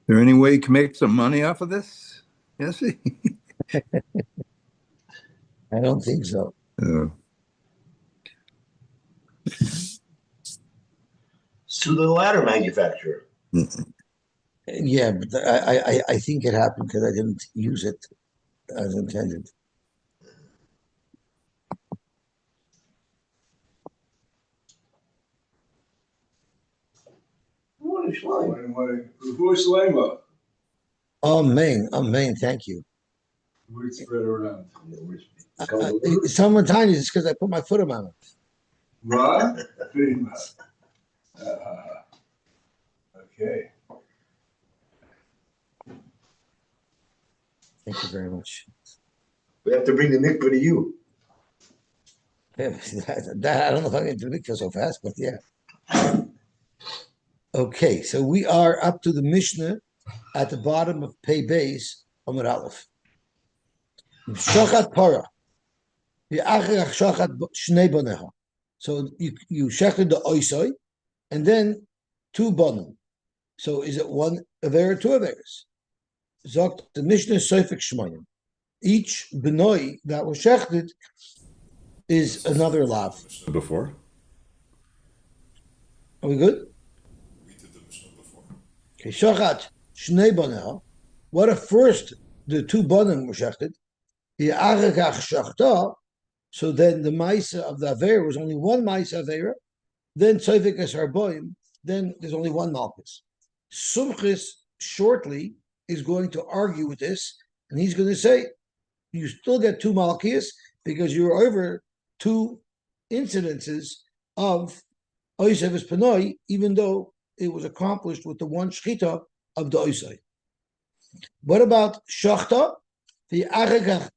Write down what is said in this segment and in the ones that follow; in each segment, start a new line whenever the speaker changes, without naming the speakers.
there any way you can make some money off of this? Yes.
I don't think so.
Sue the ladder manufacturer.
Yeah, but I think it happened because I didn't use it as intended. Amen, amen. Thank you.
Word spread around.
Someone tiny is because I put my foot on it.
Right? Pretty much. Okay.
Thank you very much.
We have to bring the mikvah to you.
That I don't know if I can do the mikvah so fast, but yeah. Okay, so we are up to the Mishnah at the bottom of Pei Beis Amud Aleph. Shachat para. So you shechted the oisoi, and then two banim. So is it one aver or two averes? Zogt the Mishnah Seifik Shmoyim. Each benoi that was shechted is another lav.
Before?
Are we good?
We did the Mishnah before.
Okay, shachat shnei baneha. What if first the two banim were shechted? The agagach shachta. So then the Maisa of the Avera was only one Maisa Avera, then Tzovik as Harboim, then there's only one Malchus. Sumchis shortly is going to argue with this, and he's going to say, you still get two Malchus because you're over two incidences of Oisev Panoi, even though it was accomplished with the one Shchita of the Oisei. What about Shachta? The Agagach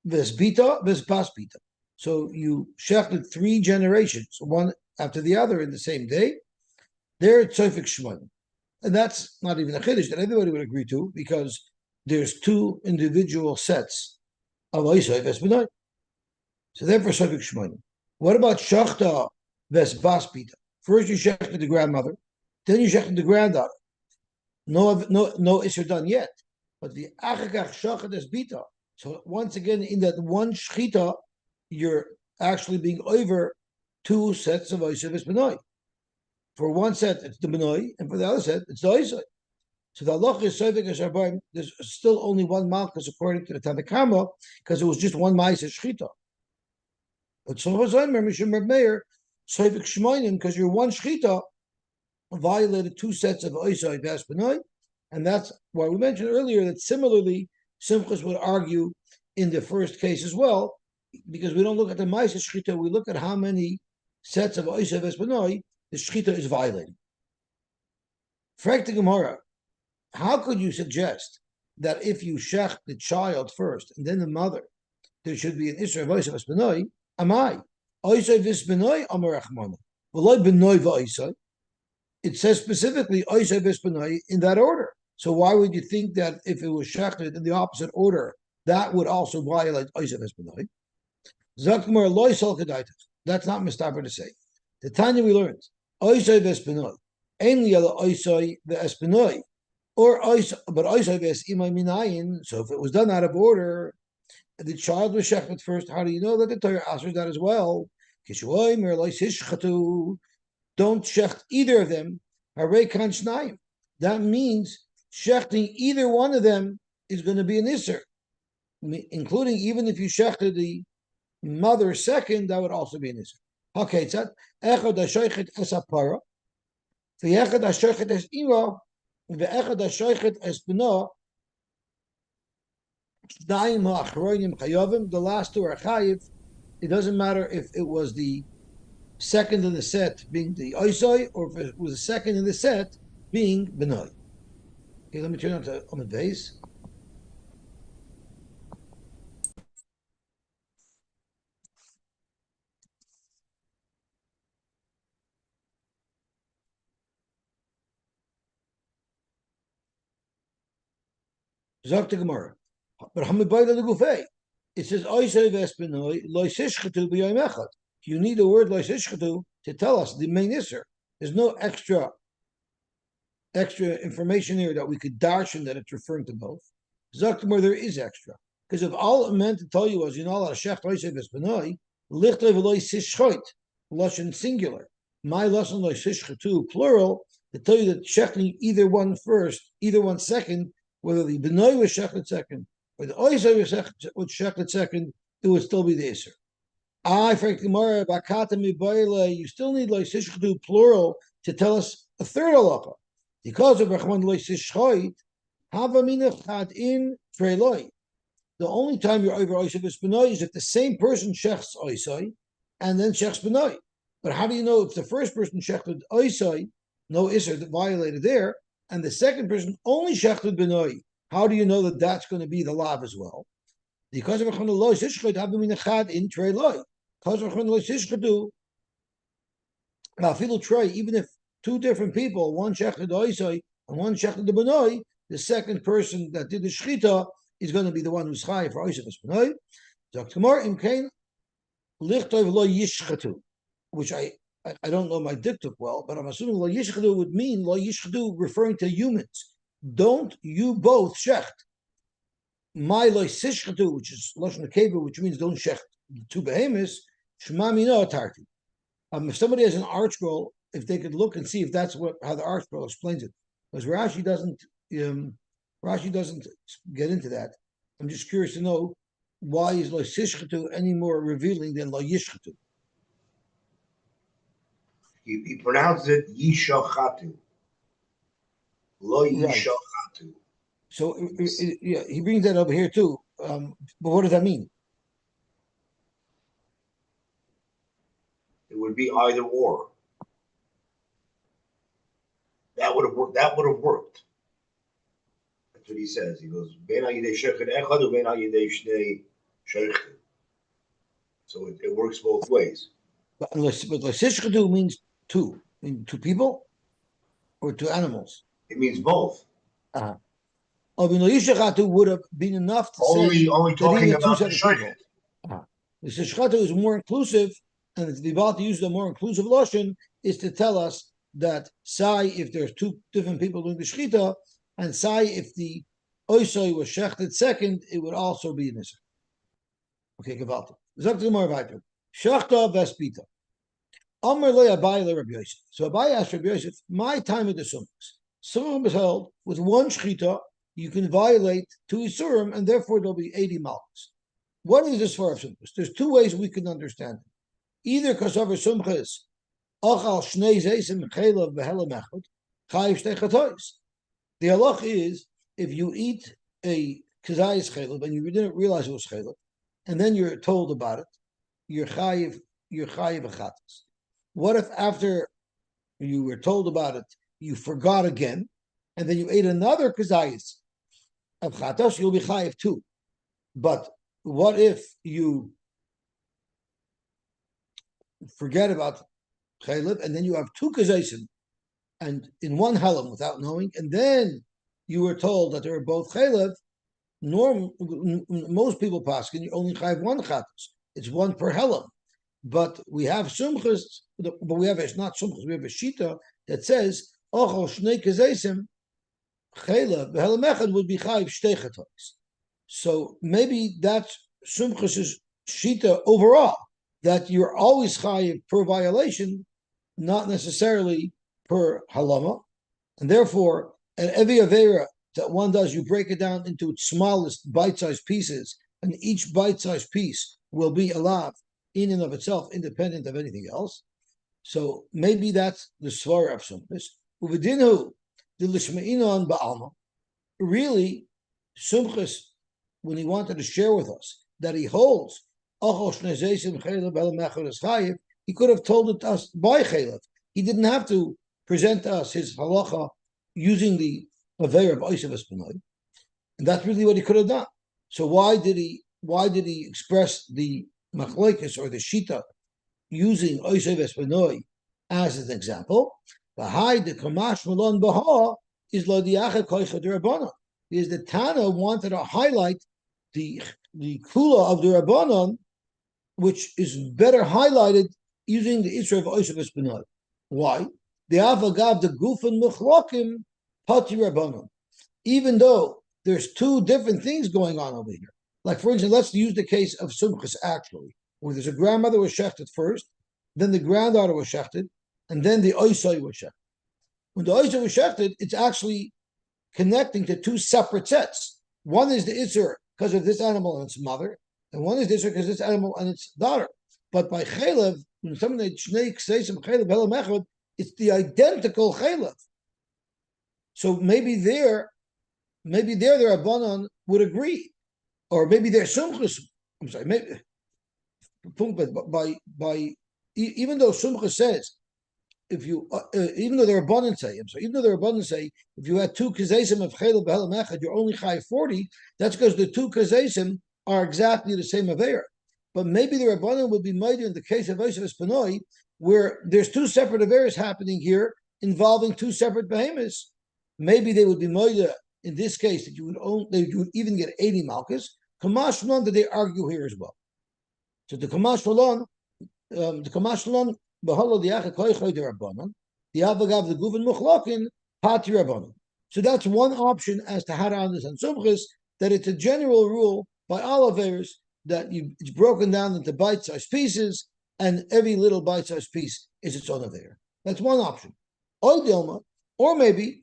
Vesbita, Vesbaspita. So you shechted three generations, one after the other in the same day. There it's Tzofik Shmonim. And that's not even a Chiddush that everybody would agree to, because there's two individual sets of Oisai Vesbenoi. So therefore Tzofik Shmonim. What about Shachta Vesbaspita? First you shechted the grandmother, then you shechted the granddaughter. No Isser done yet. But the Achakach Shachat Esbita. So once again, in that one Shchita, you're actually being over two sets of Oishev Benoi. For one set, it's the Benoi, and for the other set, it's the Oishev. So the Allah is Sovik Esharbaim, there's still only one Malchus according to the Tanakama, because it was just one Maisa Shchita. But so was Omer, Mishum Meir, Sovik Shmoinim, because your one Shchita violated two sets of Oishev Benoi, and that's why we mentioned earlier that similarly, Simchas would argue in the first case as well, because we don't look at the Maisa Shchita, we look at how many sets of Oisev Espanoi the Shchita is violating. Frag the Gemara, how could you suggest that if you shech the child first and then the mother, there should be an Isra of Oisev Espanoi? Amai. Oisev Espanoi Amarachmana. V'loi Benoi V'Oisev. It says specifically Oisev Espanoi in that order. So why would you think that if it was shechted in the opposite order, that would also violate Oisev Espanoi? Zakmar loy solkedaitach. That's not mistaber to say. The Tanya we learned oisay vespinoi, ainly ala oisay vespinoi, or oisay, but oisay ves imay minayin. So if it was done out of order, the child was shechet first. How do you know that the Torah answers that as well? Kishuoy mer loy sishchatu. Don't shecht either of them. Harei kan shnayim. That means shechting either one of them is going to be an isser, including even if you shechted the mother second, that would also be an issue. Okay, it's that echad hashoichet es apara, v'echad hashoichet es ira, v'echad hashoichet es b'no. Daim ha'achronim chayovim. The last two are chayiv. It doesn't matter if it was the second in the set being the oisoi, or if it was the second in the set being b'noi. Okay, let me turn on the base. Zok the Gemara. But Hamibayda the Gufay. It says Oisei Vespinoi Loisishchatu b'Yom Echad. You need the word Loisishchatu to tell us the main isser. There's no extra extra information here that we could darshan that it's referring to both. Zaktamor, there is extra. Because if all it meant to tell you was, you know, a shech oisev es benoi, lichtoi v'loi sishchoit, lashon singular. My lashon loi sishchatu, plural, to tell you that shechting either one first, either one second, whether the benoi was shechted second, or the oisev was shechted second, it would still be the iser. I, frankly, Gemara, bakata mibayle, you still need loi sishchatu, plural, to tell us a third halacha. Because of Rachman loi sishchoit, havamina chad in treiloi. The only time you're over Oisei B'Spenoi is if the same person shechs Oisei and then shechs B'Noi. But how do you know if the first person shechted Oisei, no Isser that violated there, and the second person only shechted B'Noi? How do you know that that's going to be the lav as well? Because of Rachman Lo Sishchad Havamina Chad in Trei Loi. Because of Rachman Lo Sishchadu, Lafilu Trei, even if two different people, one shechted Oisei and one shechted B'Noi, the second person that did the shchita is going to be the one who's high for Oisef Espenoi. Zaktamar imkain lichtov lo yishchatu, which I don't know my dictum well, but I'm assuming lo yishchatu would mean lo yishchatu referring to humans. Don't you both shecht? My lo sishchatu, which is lashon nekeva, which means don't shecht two behemoths. Shema mina atarti. If somebody has an art scroll, if they could look and see if that's how the art scroll explains it, because Rashi doesn't get into that. I'm just curious to know why is lo sishchatu any more revealing than lo yishchatu?
He pronounced it yishachatu. Lo yishachatu.
So yeah, he brings that over here too. But what does that mean?
It would be either or. That would have worked. That would have worked. That's what he says. He goes, so it works both ways.
But sishchatu means two. I mean, two people or two animals?
It means both.
Oh, yishchatu would have been enough to say
only talking about the shaykhut.
The shishchatu is more inclusive, and the about to use the more inclusive lashon is to tell us that sai if there's two different people doing the shchita, and sai if the oisoi was shechted second, it would also be an iser. Okay, gewaltig. Sagt er mal weiter. Shachta vespita. Amar le Abai le Rabbi Yosef. So Abai asked Rabbi Yosef, my time of the summons. Summum is held with one shchita, you can violate two isurim, and therefore there'll be 80 malchus. What is this for of sumchas? There's two ways we can understand it. Either because of sumchas, achal shnei zeisim chelav behelam echad, chayiv shtei chatois. The halach is, if you eat a kazayis chelav and you didn't realize it was chelav, and then you're told about it, you're chayiv a chatas. What if after you were told about it, you forgot again, and then you ate another kazayis of chatas, you'll be chayiv too. But what if you forget about chaylev, and then you have two kazaysim, and in one halam without knowing, and then you were told that they were both chaylev? Most people pass, and you only have one chatas. It's one per halam. But we have sumchas, but we have it's not sumchas. We have a shita that says ochol shnei kazaysim chaylev behelam echad would be chayiv shtei chatos. So maybe that's sumchas's shita overall, that you're always chayiv per violation, not necessarily per halama, and therefore, at every avera that one does, you break it down into its smallest bite-sized pieces, and each bite-sized piece will be alav in and of itself, independent of anything else. So maybe that's the svara of sumchas. Uvedinu the lishmeinon ba'alma. Really, sumchas, when he wanted to share with us that he holds, he could have told it to us by chaylev. He didn't have to present to us his halacha using the aver of Oisef Espenoi, and that's really what he could have done. So why did he express the machlokes or the shita using Oisef Espenoi as an example? The high the kamash malon baha is lo diacha koicha derabbanon, because the Tana wanted to highlight the kula of the Rabbanon, which is better highlighted using the Isra of Oisef Espenoi. Why? The avagav the gufan muchlokim Pati Rabbanon. Even though there's two different things going on over here. Like, for instance, let's use the case of Sumchus actually, where there's a grandmother was shechted first, then the granddaughter was shechted, and then the Oisai was shechted. When the Oisai was shechted, it's actually connecting to two separate sets. One is the Isser because of this animal and its mother, and one is the Isser because of this animal and its daughter. But by Chalev, when somebody says some Chalev Helam Echad, it's the identical Chalev. So maybe the Rabbanon would agree, or maybe their Sumchus. I'm sorry, maybe by even though Sumchus says if you even though the Rabbanon say, if you had two kazesim of Chalev B'Helam Echad, you're only chayav 40. That's because the two kazesim are exactly the same aver. But maybe the Rabbanon would be mighty in the case of Yosy Simon, where there's two separate averes happening here involving two separate behemoths. Maybe they would be mighty in this case that you would even get 80 malchus. Kamash Malon that they argue here as well. So the Kamash Malon, Bahalo the Yachad Koichoy the Rabbanon, the Avagav the Guvin Muchlokin Pati Rabbanon. So that's one option as to how to understand Sumchus, that it's a general rule by all averes that it's broken down into bite-sized pieces, and every little bite-sized piece is its own aver. That's one option. Or maybe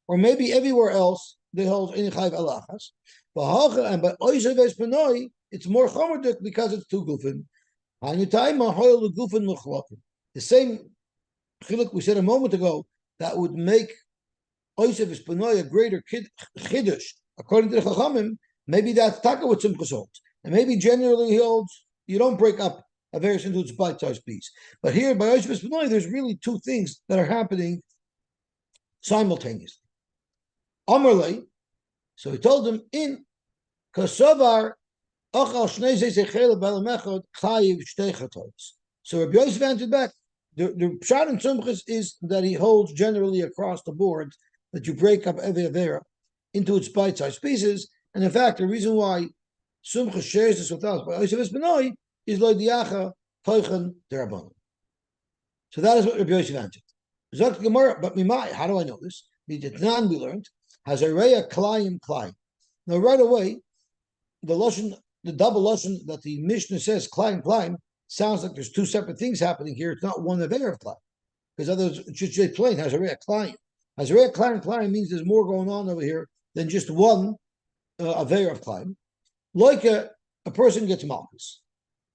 or maybe everywhere else they hold Inichayv Alachas. And by Oisheves Penoi, it's more chomerdik because it's two gufin. The same chiluk we said a moment ago that would make Oisheves Penoi a greater chiddush according to the Chachamim. Maybe that's taka with Simchus holds, and maybe generally he holds you don't break up a various into its bite-sized piece. But here by Oisheves Penoi, there's really two things that are happening simultaneously. Amarle, so he told them in Kasavar. So Rabbi Yosef answered back. The pshat in Sumchus is that he holds generally across the board that you break up every avera into its bite-sized pieces. And in fact, the reason why Sumchus shares this with us by Yosef Benoi is lo diacha koichen derabbanon. So that is what Rabbi Yosef answered. Zok Gemara, but mimai, how do I know this? We learned has a reya klayim. Now right away, the double lashon that the Mishnah says climb sounds like there's two separate things happening here. It's not one aver of climb, because others it should say plain Hazareya climb. Hazareya climb means there's more going on over here than just one aver of climb. Like a person gets malchus.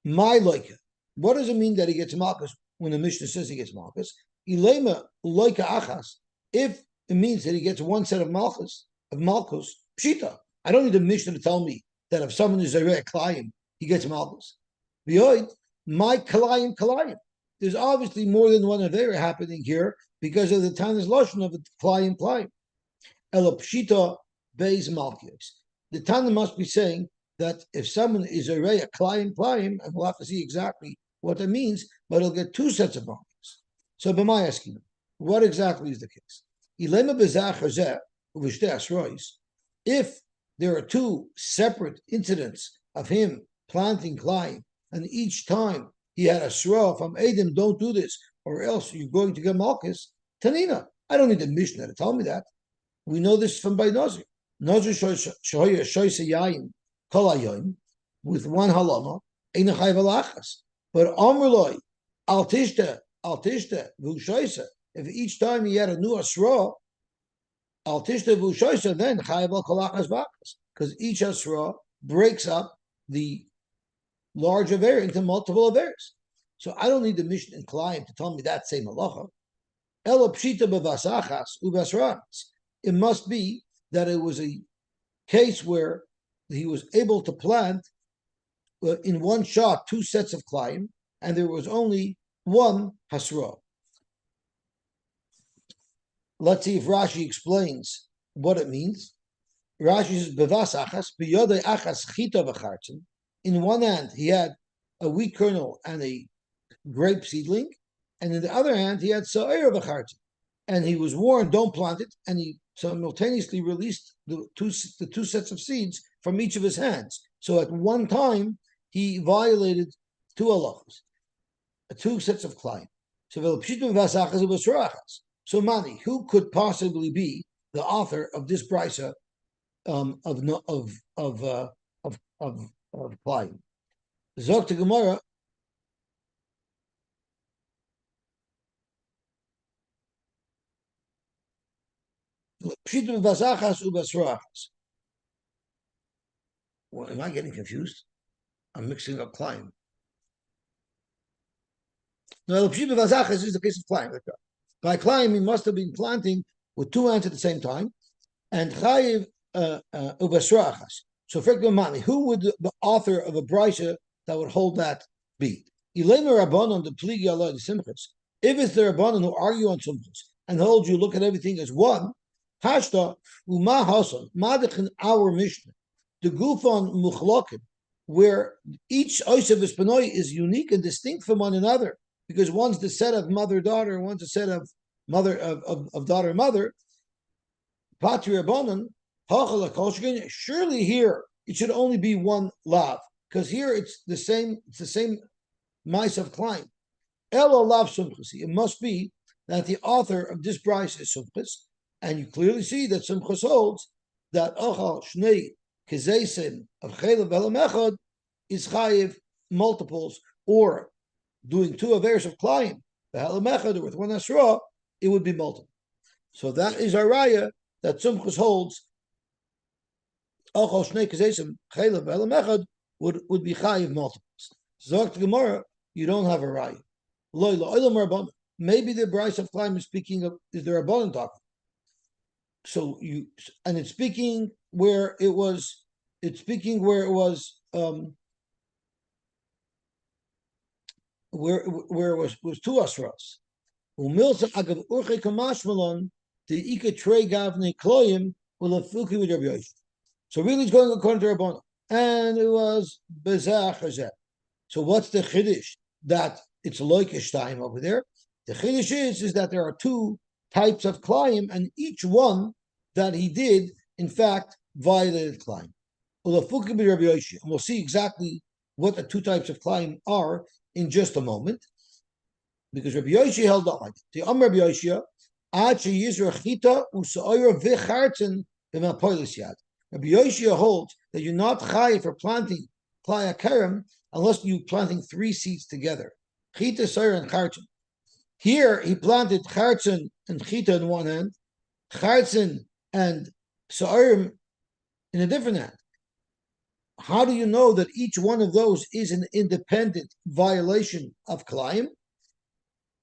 My loika. What does it mean that he gets malchus when the Mishnah says he gets malchus? Ilema loika achas. If it means that he gets one set of malchus, pshita. I don't need the Mishnah to tell me that if someone is a klayim, he gets malchus. My klayim. There's obviously more than one avera happening here because of the Tana's lashon of the klayim. Ela pshita beis malchus. The Tana must be saying that if someone is a klayim, and we'll have to see exactly what that means, but he'll get two sets of malchus. So b'may asking, what exactly is the case? If there are two separate incidents of him planting Klein, and each time he had a shrah from Adam, don't do this, or else you're going to get Malchus. Tanina, I don't need the Mishnah to tell me that. We know this from by Nazir. Nazir shoya shoyse yayin kol hayoyim with one halama ein chayv alachas. But Amrloi al tishta v'ushoyse. If each time he had a new asra, al tishta v'ushoyse, then chayv al kolachas v'achas, because each asra breaks up the large aver into multiple avers. So I don't need the Mishnah and Klayim to tell me that same halacha. Ela pshita bevasachas uvasrans. It must be that it was a case where he was able to plant in one shot two sets of Klayim, and there was only one hasra. Let's see if Rashi explains what it means. Rashi says, bevasachas biyodei achas chita v'chartzen. In one hand, he had a wheat kernel and a grape seedling, and in the other hand, he had sa'ir v'chartzen. And he was warned, don't plant it, and he simultaneously released the two sets of seeds from each of his hands. So at one time, he violated two halachas, two sets of klayim. So Mani, who could possibly be the author of this brisa of Klein? Zok to Gemara. Well, am I getting confused? I'm mixing up Klein. No, Pshita Vazachas is the case of Klein. By Klein, he must have been planting with two ants at the same time, and Chayiv Ubasrachas. So, who would the author of a brisa that would hold that be? Ilema Rabbanon the Pligi Allah the Simchas. If it's the Rabbanon who argue on Simchas and hold you look at everything as one, Hashta Uma Hasan Madichin our Mishnah, the Gufon Muchlokin, where each Oisav Espanoi is unique and distinct from one another, because one's the set of mother-daughter, and one's the set of mother of daughter-mother. Patri Rabbanon, surely here it should only be one lav, because here it's the same mice of Klein. Elo lav sumchasi. It must be that the author of this brisa is sumchas, and you clearly see that sumchas holds that ochal shnei kezeisen of chaylev elamechad is chayiv multiples, or doing two averes of Klein, the elamechad, or with one asra, it would be multiple. So that is our raya that sumchus holds ochal shnei kezeisen chaylev elamechad would be chayiv multiples. Zok to Gemara, you don't have a raya. Maybe the Bryce of Klein is speaking of is the Rabbanon talking. So it's speaking where it was where it was two asras. Umilsa agav urche kamashmalon the ika trey gavne kloyim will afuki with Rabbi Yossi. So really, it's going according to Rabbanon, and it was bezach hazeh. So what's the chiddush that it's loikish time over there? The chiddush is that there are two types of klayim, and each one that he did, in fact, violated klayim. And we'll see exactly what the two types of klayim are in just a moment, because Rabbi Yossi held up like the Rabbi Yossi, Rabbi Yossi holds that you're not chayiv for planting klaya kerem unless you're planting three seeds together. Chita, Sayer, and Chartzen. Here, he planted Chartzen and Chita in one hand, Chartzen and Sayer in a different hand. How do you know that each one of those is an independent violation of Klayim?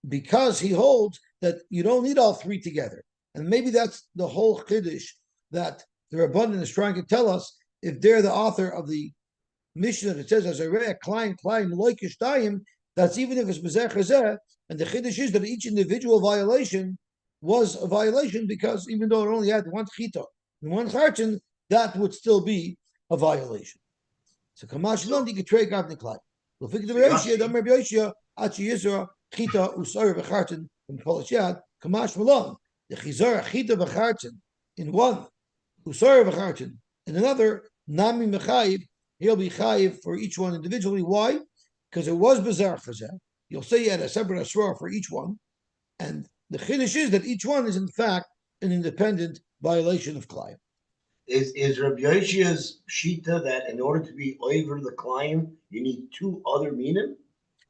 Because he holds that you don't need all three together. And maybe that's the whole Chiddush that the Rabbanan is trying to tell us, if they're the author of the Mishnah that says, as a Klein, Loikish Dayim, that's even if it's Bezeh Chazeh, and the Chiddush is that each individual violation was a violation, because even though it only had one Chita and one Chartzen, that would still be a violation. So Kamash Londi Getrei Gav Niklai. Lefik the Rabbi Dam Rabbi Yoshia, Achi Yisra, Chita, Usar V'Chartzen, and Polish Yad, Kamash Malon, the Chizar, Chita V'Chartzen, in one, Usar V'Chartzen, in another, Nami Mechayiv, he'll be chayiv for each one individually. Why? Because it was Bezar Chazeh. You'll say you had a separate asra for each one, and the chiddush is that each one is in fact an independent violation of Klayim.
Is Rabbi Yoshia's shita that in order to be over the Klayim, you need two other minim?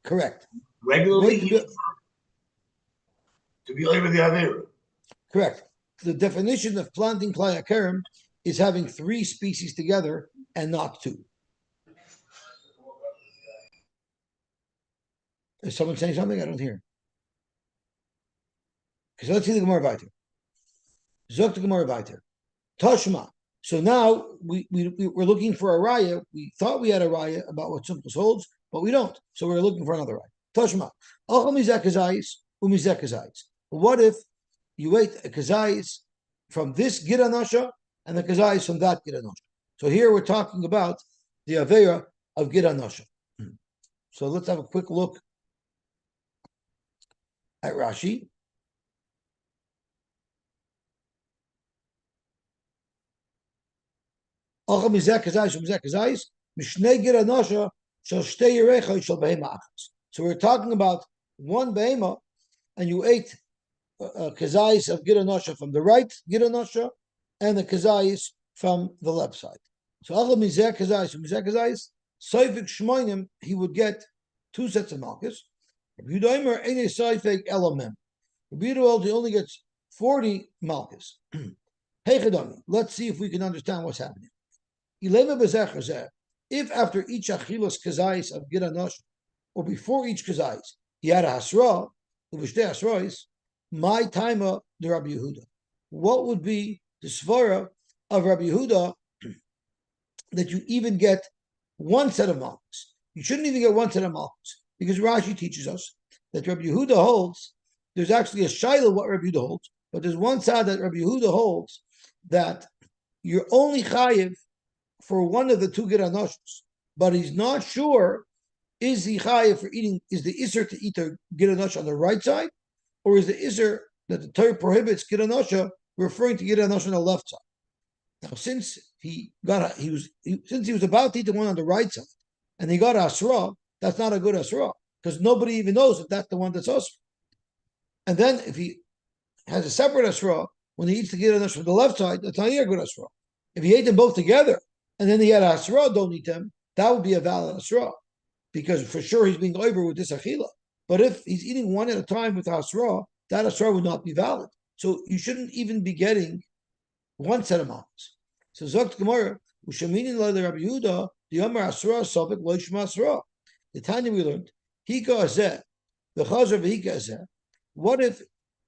Correct.
Regularly to be over the Avera.
Correct. The definition of planting Klaya Kerem is having three species together and not two. Is someone saying something? I don't hear. Because let's see the Gemara weiter. Zok the Gemara weiter. Toshma. So now we're looking for a raya. We thought we had a raya about what Sumchus holds, but we don't. So we're looking for another raya. Toshma. What if you ate a kazayis from this Giranasha and the kazayis from that Giranasha? So here we're talking about the Avera of Giranasha. So let's have a quick look at Rashi. So we're talking about one behema and you ate kazayis of Gidanosha from the right Gidanosha and the kazayis from the left side. So Achal Mizeh Kazayis, Soifik Shmoinim, he would get 2 sets of malchus. Rabbi Yehuda Eine Soifik Elamem. Rabbi Yehuda he only gets 40 malchus. Hey Chedami, let's see if we can understand what's happening. If after each achilas kazayis of Gidanosha, or before each kazayis, he had a hasra, uvishte hasrois, my timer the Rabbi Yehuda. What would be the svara of Rabbi Yehuda that you even get 1 set of malchus? You shouldn't even get 1 set of malchus because Rashi teaches us that Rabbi Yehuda holds. There's actually a shaila what Rabbi Yehuda holds, but there's one side that Rabbi Yehuda holds that you're only chayiv for one of the 2 Gidanoshos, but he's not sure is he chayiv for eating, is the iser to eat a Gidanosh on the right side, or is the iser that the Torah prohibits Gidanosha referring to Gidanosha on the left side? Now, since he was about to eat the one on the right side, and he got asra, that's not a good asra because nobody even knows if that's the one that's asra. And then if he has a separate asra when he eats the Gidanosha from the left side, that's not a good asra. If he ate them both together and then he had asra, don't eat them, that would be a valid asra because for sure he's being over with this achila. But if he's eating one at a time with asra, that asra would not be valid. So you shouldn't even be getting 1 set of malchus. So Zokt Gemara, Ushaminin la Rabbi Yehuda, the Amar Asra Safik lo Yishma Asra. The Tanya we learned, Hika Azeh, the Chazar v'Hika Azeh. What if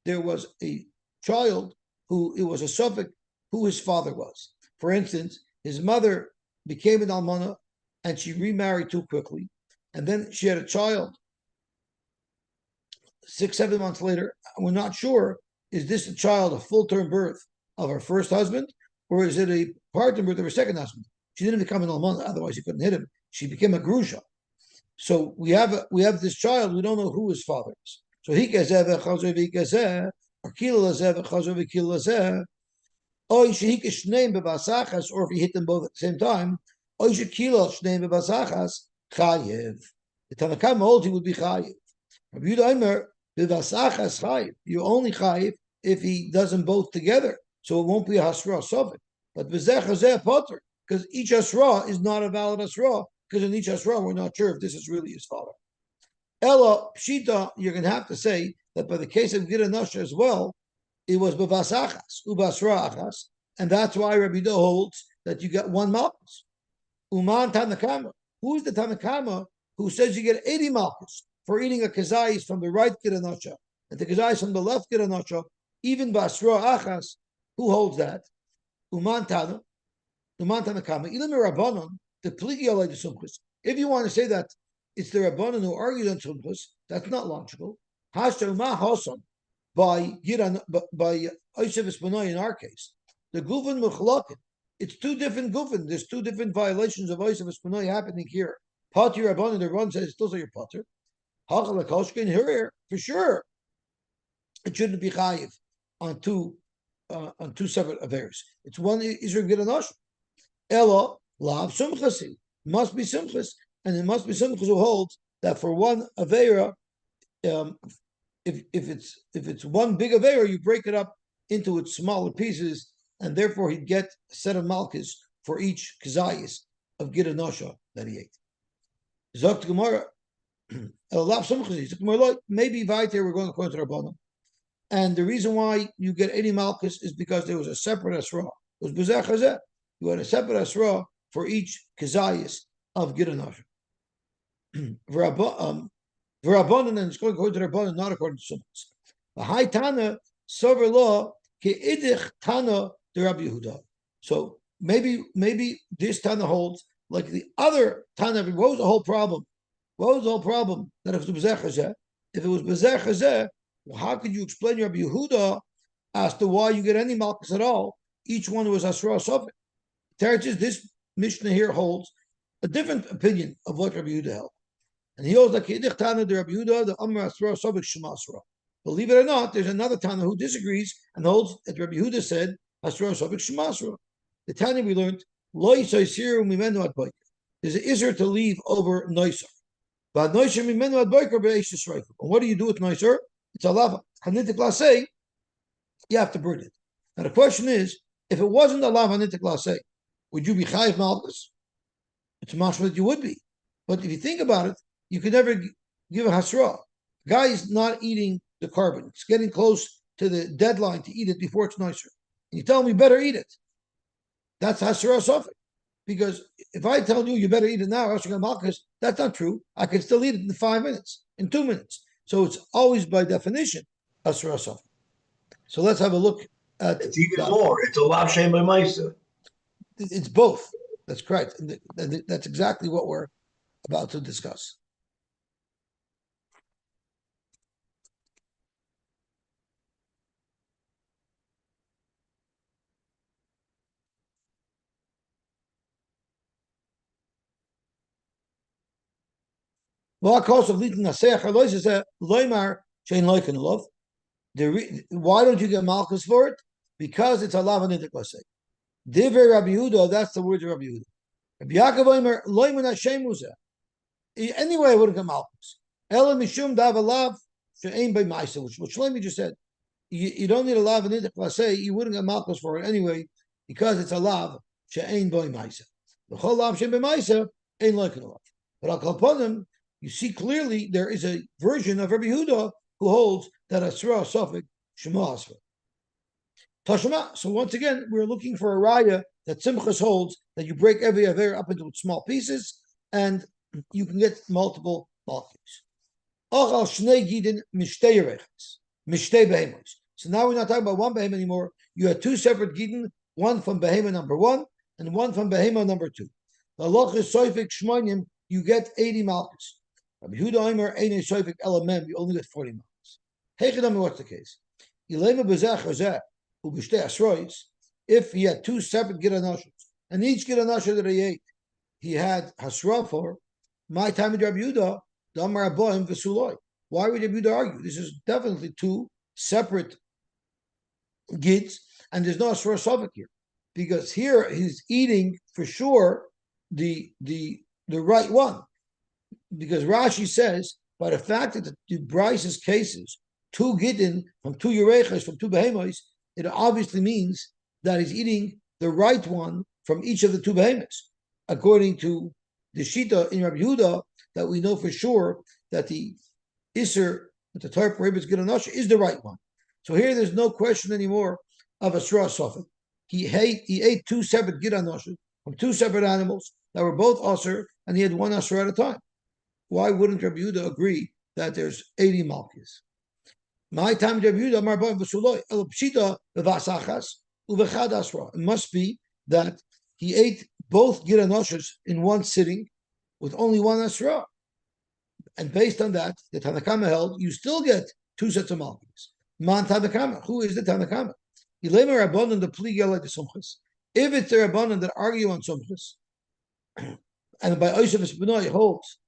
there was a child who it was a Safik who his father was? For instance, his mother became an almana and she remarried too quickly, and then she had a child 6-7 months later. We're not sure, is this a child a full-term birth of her first husband, or is it a part-term birth of her second husband? She didn't become an almana, otherwise he couldn't hit him. She became a grusha. So we have this child, we don't know who his father is. So he kazeh v'chazor v'ikazeh, or kila lazeh v'chazor v'kila lazeh, or if he hit them both at the same time, or kila shneim b'basachas chayev. The Tanna Kamma holds he would be chayev. Rabbi Yehuda Omer b'basachas chayev. You only chayev if he does them both together, so it won't be a hasra sofik. But b'zeh chazeh potter, because each hasra is not a valid hasra, because in each hasra we're not sure if this is really his father. Ella pshita, you're going to have to say that by the case of Gidanosha as well, it was b'vasachas ubasra achas, and that's why Rabbi Yehuda holds that you get 1 malchus. Uman Tanna Kamma. Who is the Tanna Kamma who says you get 80 malchus for eating a kazayis from the right Gidanosha and the kazayis from the left Gidanosha, even basra achas? Who holds that? Uman Tanna Kamma. Ilim Rabbanon, the pligi alay the sumchus. If you want to say that it's the Rabbanon who argued on sumchus, that's not logical. Hashta Umah Hasan by Yosy Simon in our case. The gufin muchlakin. It's 2 different gufin. There's 2 different violations of Yosy Simon happening here. Pater Rabbanon, the Rabbanon says those are your pater. Hachal Koshkin here for sure. It shouldn't be chayiv on 2 separate affairs. It's one Israel Gidanosha. Ella lav sumchasi must be sumchas, and it must be sumchas who holds that for one avera, if it's one big avera, you break it up into its smaller pieces, and therefore he'd get a set of malchus for each kazayis of Gidanosha that he ate. Zokt Gemara, lav sumchasi. Maybe Vaiter we're going according to Rabbanon. And the reason why you get 80 malchus is because there was a separate asra. It was b'zeh chazeh. You had a separate asra for each kazayis of Gidanosha. V'Rabbanon, and it's going according to Rabbanon, not according to Summons. The high Tana sover law ke'idich Tana the Rabbi Yehuda. So maybe this Tana holds like the other Tana. What was the whole problem? What was the whole problem? That if it was b'zeh chazeh, well, how could you explain Rabbi Yehuda as to why you get any malchus at all? Each one was asra sofik. Teretz, this Mishnah here holds a different opinion of what Rabbi Yehuda held, and he holds like Yidich Tana the Rabbi Yehuda the Amar asra sofik shema asra. Believe it or not, there's another Tana who disagrees and holds that Rabbi Yehuda said asra sofik shema asra. The Tana we learned lo yisoisiru mimenu ad boiker. There's an iser to leave over noiser. But noiser mimenu ad boiker be'eish shreifuk. And what do you do with noiser? it's a lava. Hanitik lasei, you have to burn it. Now the question is, if it wasn't a lava hanitik lasei, would you be chayiv malchus? It's mashma that you would be. But if you think about it, you could never give a hasra. Guy is not eating the carbon. It's getting close to the deadline to eat it before it's nicer. And you tell him you better eat it. That's hasra sofik. Because if I tell you better eat it now, that's not true. I can still eat it in 5 minutes, in 2 minutes. So it's always by definition hasra sofik. So let's have a look at.
It's even more. It's a lav shem by Maisa.
It's both. That's correct. And that's exactly what we're about to discuss. Why don't you get malchus for it? Because it's a lava nidik lasei. Divrei Rabbi Yehuda, that's the word of Rabbi Yehuda. Rabbi Yaakov Omer loyman Hashem uzeh. Anyway, I wouldn't get malchus. Ela mishum davalav she'ein by ma'aser, which Shlomi just said. You don't need a lav nidik lasei. You wouldn't get malchus for it anyway because it's a lav she'ein by ma'aser. The whole lav she'ein by ma'aser ain't like a lav. But I'll upon him. You see clearly there is a version of Rabbi Yehuda who holds that asra sofik shema asra. Tashma. So once again, we're looking for a raya that Simchas holds that you break every aver up into small pieces, and you can get multiple malchus. Ochal shnei gidin mishtei yereches, mishtei behemos. So now we're not talking about one behem anymore. You have 2 separate gidin, one from behema number 1 and one from behema number 2. The loch is soifik shmonim. You get 80 malchus. Rabbi Yehuda Omer Einei Soifik Elamem, you only get 40 malchus. Hechidami, what's the case? Ilema bezeh chazeh ubishtei asrois. If he had 2 separate giranashos, and each giranasha that he ate, he had hasra for. My time with Rabbi Yehuda, Damar Aboim v'suloi. Why would Rabbi Yehuda argue? This is definitely 2 separate gids, and there's no hasra sofik here, because here he's eating for sure the right one. Because Rashi says, by the fact that the Bryce's cases, 2 gidin from 2 yerechas from 2 behemoths, it obviously means that he's eating the right one from each of the 2 behemoths, according to the Shita in Rabbi Yehuda, that we know for sure that the Isser, that the Torah prohibits gidanasha, is the right one. So here there's no question anymore of Asra Sofik. He ate 2 separate gidanashas from 2 separate animals that were both Asr, and he had 1 Asr at a time. Why wouldn't Rabbi Yehuda agree that there's 80 malchus? My time Rabbi Yehuda marba v'suloi el pshita v'vasachas uvechad asra. It must be that he ate both giranoshas in one sitting with only 1 asra, and based on that, the Tanakama held you still get 2 sets of malchus. Man Tanakama, who is the Tanakama? Ilema Rabbanan the pligel like the sumchas. If it's the Rabbanan that argue on sumchas, and by Yosy Simon holds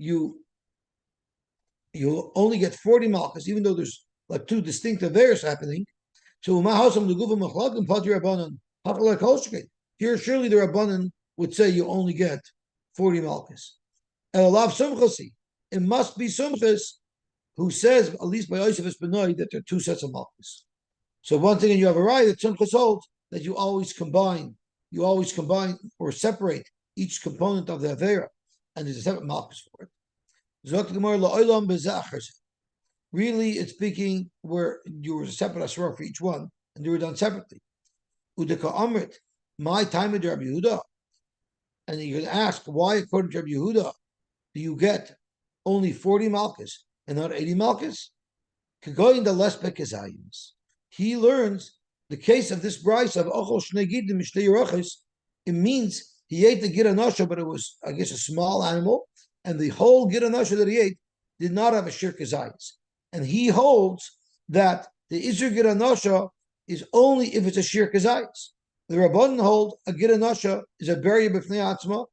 you only get 40 malchus, even though there's like 2 distinct averes happening. So here surely the Rabbanan would say you only get 40 malchus. It must be Sumchas who says, at least by Yosy Simon, that there are 2 sets of malchus. So one thing, and you have a right that Sumchas holds that you always combine or separate each component of the avera, and there's a separate malchus for it. Really, it's speaking where you were a separate asra for each one, and they were done separately. Udeka Amrit, my time with Rabbi Yehuda, and you can ask why, according to Rabbi Yehuda, do you get only 40 malchus and not 80 malchus? Kagoyin the less bekazayins. He learns the case of this brayse of ochol shnei gidim mishtei yerachos. It means he ate the giranasha, but it was, I guess, a small animal, and the whole giranasha that he ate did not have a shir kazayis. And he holds that the Isser giranasha is only if it's a shir kazayis. The Rabbanan hold a giranasha is a berya b'fnei atzma,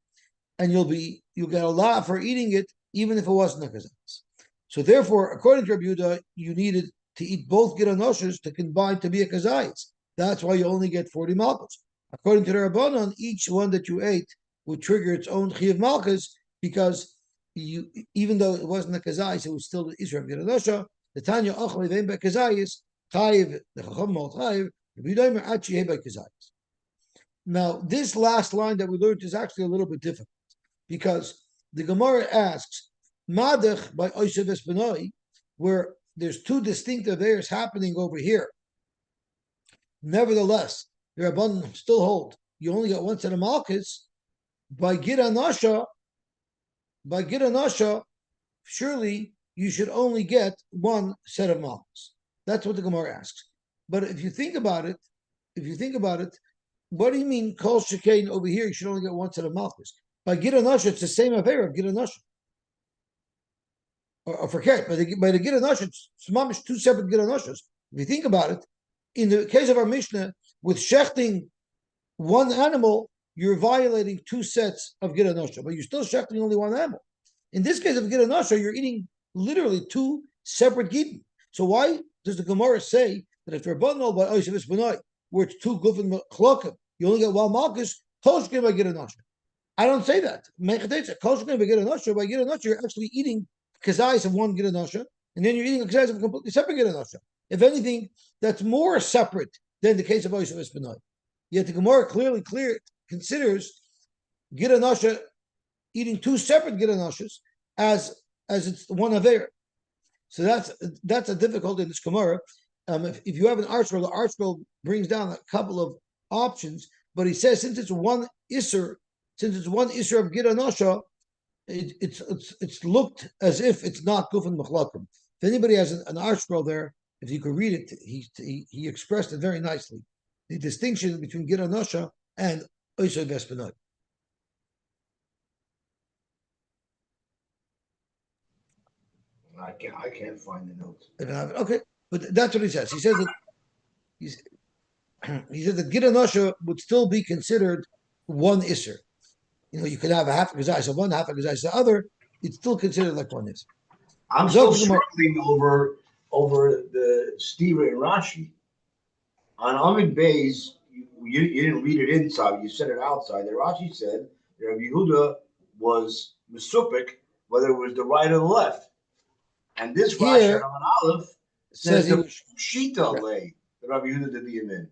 and you'll get a lot for eating it, even if it wasn't a kazayis. So therefore, according to Rabbi Yehuda, you needed to eat both giranoshas to combine to be a kazayis. That's why you only get 40 malchus. According to the Rabbanan, each one that you ate would trigger its own chiyuv malchus, because even though it wasn't a kazayis, it was still the Isra of Giradosha, The Tanya Achle Vein Bekazayis Chayiv the Chacham Mal Chayiv Rabbi Yehuda Omer Ad Shehei Bekazayis. Now, this last line that we learned is actually a little bit difficult because the Gemara asks Madach by Oishav Esbenoi, where there's two distinct avers happening over here. Nevertheless, the Rabbanan still hold you only get one set of malchus. By Giranasha, surely you should only get one set of malchus. That's what the Gemara asks. But if you think about it, what do you mean kol shekain over here? You should only get one set of malchus. By Giranasha, it's the same aver of Giranasha. Or forget, by the Giranasha, it's mamish two separate Giranashas. If you think about it, in the case of our Mishnah, with shechting one animal, you're violating two sets of Giranasha, but you're still shechting only one animal. In this case of Giranasha, you're eating literally two separate gidin. So why does the Gemara say that if you're bundled by Oishavis Benoi, where it's two gufin chlokim, you only get one malchus, kolshkin by Giranasha? I don't say that. Kolshkin by Giranasha, you're actually eating kazayis of one Giranasha, and then you're eating a kazayis of a completely separate Giranasha. If anything, that's more separate than the case of Oishavis Benoi. Yet the Gemara clearly considers Giranasha eating two separate Giranashas as it's one aver. So that's a difficulty in this Gemara. If you have an article, the article brings down a couple of options, but he says since it's one isser of Giranasha, it's looked as if it's not Gufan Machlakim. If anybody has an article there, if you could read it, he expressed it very nicely. The distinction between Giranasha and Oishav Esbenoi.
I can't find the notes.
Okay, but that's what he says. He says that he said that Giranasha would still be considered one isser. You know, you could have a half a gazais of one, half a gazais of the other. It's still considered like one isser.
I'm still struggling over the Stira and Rashi. On Amid Bays, you didn't read it inside, you said it outside. The Rashi said that Rabbi Yehuda was Mesupik, whether it was the right or the left. And this Rashi on Aleph says the Shita lay that Rabbi Yehuda did the Yamin.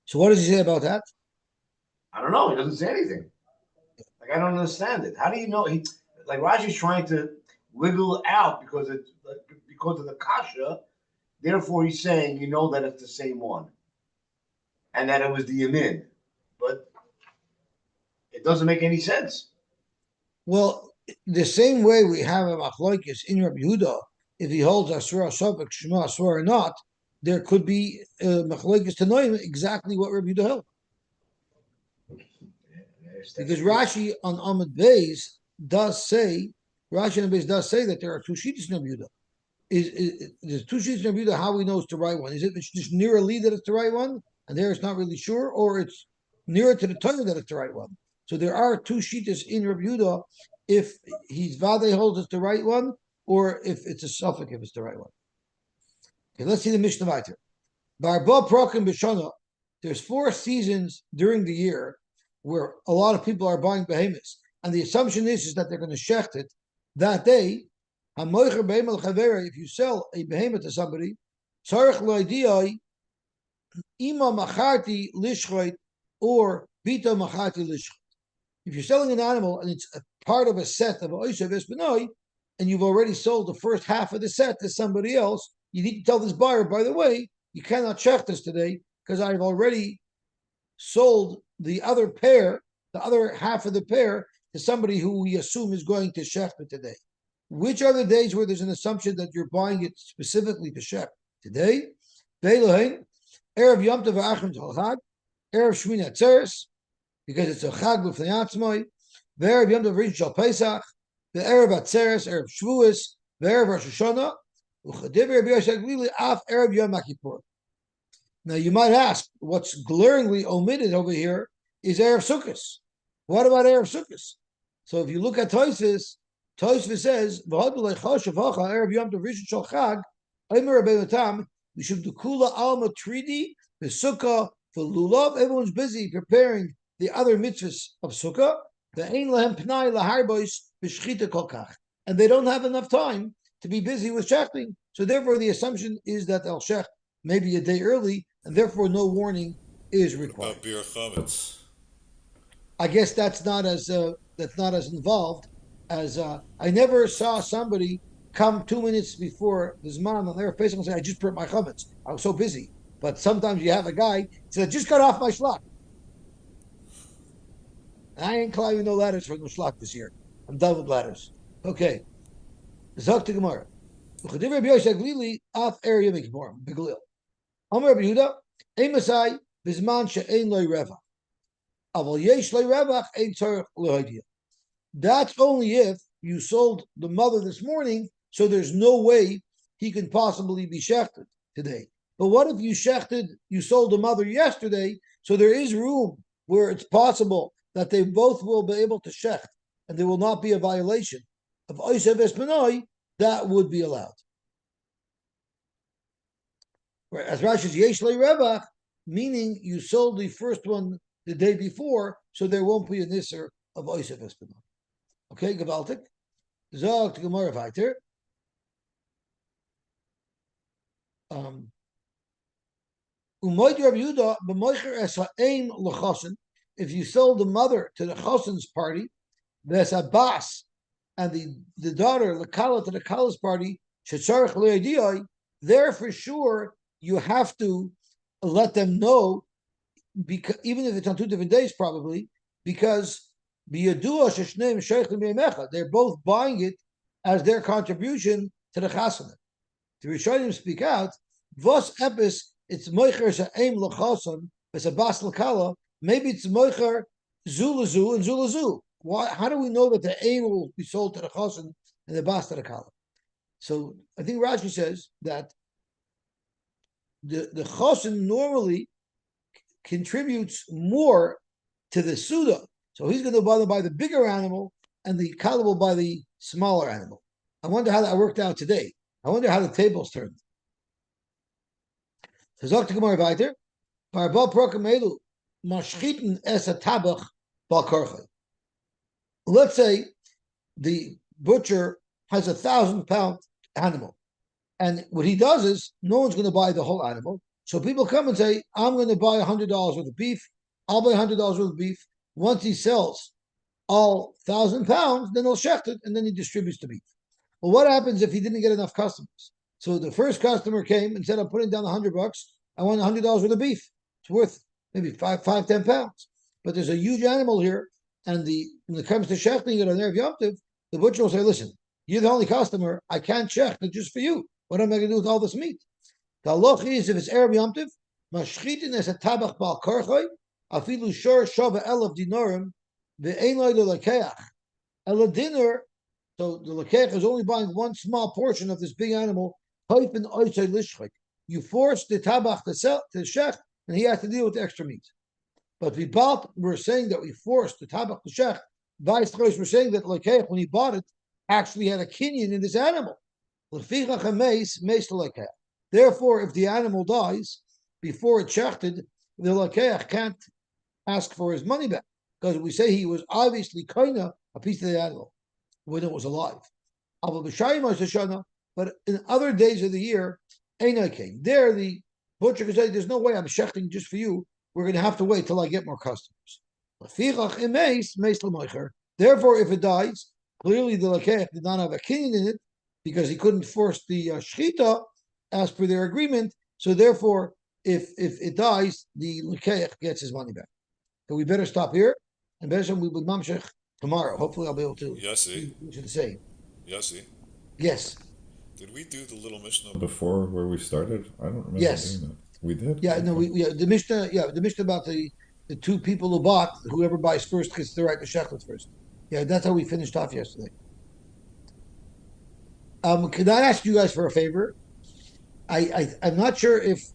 So what does he say about that?
I don't know. He doesn't say anything. Like, I don't understand it. How do you know? Rashi's trying to wiggle out because of the kasha. Therefore, he's saying, you know that it's the same one. And that it was the Yamin. But it doesn't make any sense.
Well, the same way we have a machlokes in Rabbi Yehuda, if he holds Asura Shavak, Shema Asura or not, there could be machlokes to know exactly what Rabbi Yehuda held. Because Rashi on Amud Beis does say that there are two sheets in Rabbi Yehuda. There's two sheets in Rabbi Yehuda. How we know it's the right one? Is it just nearer Lee that it's the right one, and there it's not really sure, or it's nearer to the Torah that it's the right one? So there are two sheets in Rabbi Yehuda if he's Vade holds it's the right one, or if it's a suffix if it's the right one. Okay, let's see the Mishnah Vayter. Barba Prokim B'Shana. There's 4 seasons during the year where a lot of people are buying behemoths, and the assumption is that they're going to shecht it that day. If you sell a behemoth to somebody, ima macharti lishchoit or bita macharti lishchoit. If you're selling an animal and it's a part of a set of Oishav Esbenoi, and you've already sold the first half of the set to somebody else, you need to tell this buyer, by the way, you cannot shecht this today because I've already sold the other pair, the other half of the pair, to somebody who we assume is going to shecht it today. Which are the days where there's an assumption that you're buying it specifically to shecht? Today, Erev Yom Tov Achim Chag, Erev Shmini Atzeres, because it's a Chag b'fnei atzmai, Erev Yom Tov Rishon Shal Pesach, the Erev Atzeres, Erev Shavuos, Erev Rosh Hashanah, Uchadev Erev Yosef Glili Af Erev Yom Kippur. Now you might ask, what's glaringly omitted over here is Erev Sukkos. What about Erev Sukkos? So if you look at Tosfos says, Erev Yom Tov Rishon Shal Chag, Eimer Rabbeinu Tam, we should do Kula Alma Tridi, the Sukkah for Lulav. Everyone's busy preparing the other mitzvahs of Sukkah. The Ein Lahem Pnai Laharbois B'Shchita Kolkach, and they don't have enough time to be busy with shechting. So therefore, the assumption is that they'll shech maybe a day early, and therefore no warning is
What
required.
about beer chametz?
I guess that's not as involved as I never saw somebody come 2 minutes before the Zman on their face and say, I just burnt my chametz. I was so busy. But sometimes you have a guy say, I just got off my shlach. I ain't climbing no ladders for no shlach this year. I'm done with ladders. Okay. Zok to Gemara. Uchadim Rabbi Yosy Glili af er Yom Kippur beglil. Amar Rabbi Yehuda emasai bizman she'ein loy revach. Aval yesh loy revach ein tzarich lehodia. That's only if you sold the mother this morning, so there's no way he can possibly be shechted today. But what if you sold the mother yesterday, so there is room where it's possible that they both will be able to shecht, and there will not be a violation of Oisev Espanoi, that would be allowed. As Rashi's Yesh Le Revach, meaning you sold the first one the day before, so there won't be an Isser of Oisev Espanoi. Okay, gewaltig. Zog to Gemara weiter. Umoid Rabbi Yehuda b'moicher es ha'eim l'chosin. If you sold the mother to the chosin's party, there's a bas, and the daughter l'kala to the kala's party, shetzarich le'idiyai. There for sure you have to let them know, because even if it's on 2 different days, probably because they're both buying it as their contribution to the chasana. The Rishonim speak out, Vos epis, it's moicher she'eim l'chasan, it's a bas l'kala, maybe it's moicher zulazu and zulazu. Why? How do we know that the aim will be sold to the chasan and the bas to the kala? So I think Rashi says that the chasan normally contributes more to the suda. So he's going to buy the bigger animal, and the kala will buy the smaller animal. I wonder how that worked out today. I wonder how the tables turned. Let's say the butcher has 1,000-pound animal, and what he does is no one's going to buy the whole animal. So people come and say, I'm going to buy $100 worth of beef. I'll buy $100 worth of beef. Once he sells all 1,000 pounds, then he'll shecht it, and then he distributes the beef. Well, what happens if he didn't get enough customers? So the first customer came and said, I'm putting down $100. I want $100 worth of beef. It's worth maybe 10 pounds. But there's a huge animal here, and when it comes to shechting it on Erev Yom Tov, the butcher will say, listen, you're the only customer. I can't shecht it just for you. What am I going to do with all this meat? The halach is, if it's Erev Yom Tov, mashchitin es a tabach bal karchay, afilu shor shava elav dinarim, ve'ein loy lekeach. Ela dinner, so the lekeach is only buying one small portion of this big animal. You force the tabach to shech, and he has to deal with the extra meat. But we're saying that we forced the tabach to shech. We're saying that lekeach, when he bought it, actually had a kinyan in this animal. Therefore, if the animal dies before it's shechted, the lekeach can't ask for his money back, because we say he was obviously kinda a piece of the animal when it was alive. But in other days of the year, there the butcher can say, there's no way I'm shechting just for you. We're going to have to wait till I get more customers. Therefore, if it dies, clearly the lekeach did not have a kinyan in it, because he couldn't force the shchita as per their agreement. So therefore, if it dies, the lekeach gets his money back. So we better stop here, and better we will mamshech tomorrow. Hopefully, I'll be able to do the same.
Yosy,
Yes.
did we do the little Mishnah before where we started? I don't remember
Yes.
doing that. We did?
Yeah, no, the Mishnah about the two people who bought, whoever buys first gets the right to shechlet first. Yeah, that's how we finished off yesterday. Can I ask you guys for a favor? I'm not sure if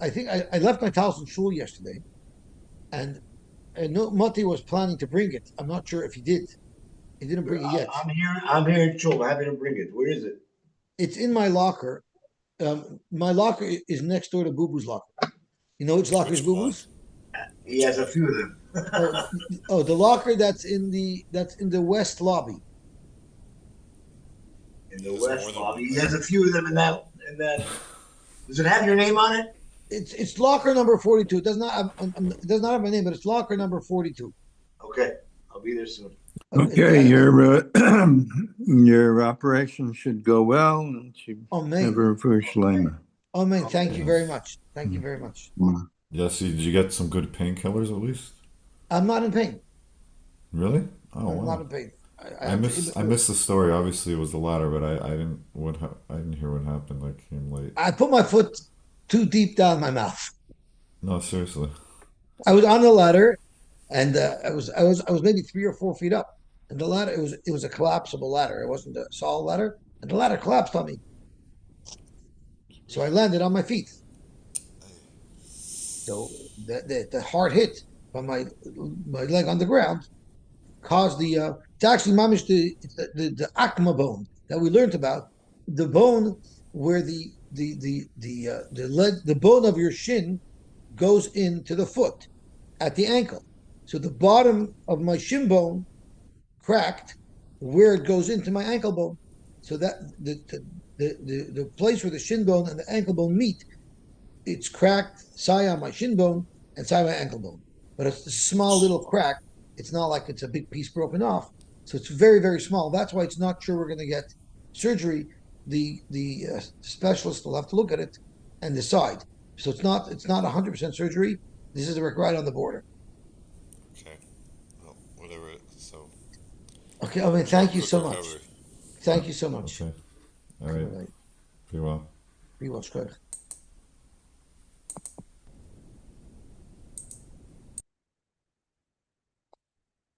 I think I left my towels in Shul yesterday, and I know Mati was planning to bring it. I'm not sure if he did. He didn't bring it yet.
I'm here in Shul. I'm happy to bring it. Where is it?
It's in my locker. My locker is next door to Boo Boo's locker. You know which locker is Boo Boo's?
He has a few of them.
The locker that's in the west lobby.
in the
He has
west
more than
lobby.
one
He has
bed.
a few of them in that. In that, does it have your name on it?
It's locker number 42. It does not have it does not have my name, but it's locker number 42.
Okay, I'll be there soon.
Okay, your operation should go well and should have
Amen.
a Shlema.
Amen. Thank you very
Yes.
much. Thank you very much.
Yosy, did you get some good painkillers at least?
I'm not in pain.
Really? Oh
I'm not
wow.
in pain.
I missed the story. Obviously, it was the latter, but I didn't I didn't hear what happened. I came late.
I put my foot too deep down my mouth.
No, seriously.
I was on the ladder, and I was maybe 3 or 4 feet up, and the ladder it was a collapsible ladder. It wasn't a solid ladder, and the ladder collapsed on me. So I landed on my feet. So the hard hit from my leg on the ground caused it's actually mamish the akma bone that we learned about, the bone where the bone of your shin goes into the foot at the ankle. So the bottom of my shin bone cracked where it goes into my ankle bone. So that the place where the shin bone and the ankle bone meet, it's cracked, sai on my shin bone and sai on my ankle bone. But it's a small little crack. It's not like it's a big piece broken off. So it's very, very small. That's why it's not sure we're going to get surgery. The specialist will have to look at it and decide. So it's not 100% surgery. This is right on the border.
Okay. Well, whatever. So.
Okay, I mean, thank you
Quick
so much.
recovery.
Thank you so much.
Okay. All right. Be well.
Be well,